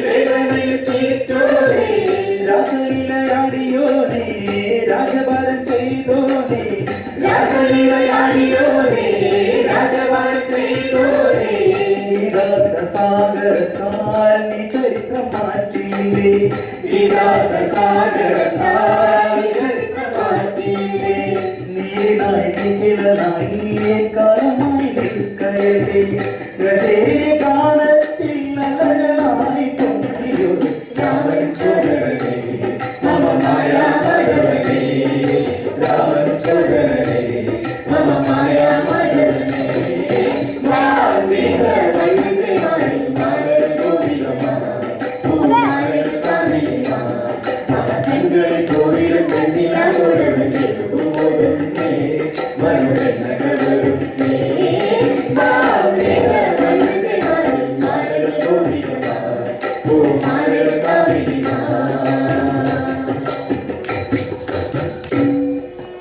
വേദനയിൽ തീർച്ചോനെ രാസലീലയാടിയോനെ രാജപാലം ചെയ്തോനെ രാസലീലയാടിയോനെ രാജപാലം ചെയ്തോനെ സാഗരത്താൽ നീ ചരിത്രം മാറ്റിയില്ലേ സാഗരത്താൽ ചരിത്രം മാറ്റിയില്ലേ നീനായി നിഖിലനായി കാലമായി നിൽക്കയേ ഗജേരി കാലത്തിൽ നല്ലനായി പൊന്നിയോ രാമൻ സോദരനേ മമ മായാ ഭഗവനേ രാമൻ സോദരനേ മമ മായാ ഭഗവനേ വാൽമീക വൈദ്യമാരി മാലര ഗോപികമാ പൂമാലര കാമിനിമാ മമ സംഗളി ഗോപികം ചെന്നില ഓടവനേ ഭൂമോദനേ മനുരന കവരുന്നേ വാൽമീക വൈദ്യമാരി മാലര ഗോപികമാ പൂമാലര കാമിനിമാ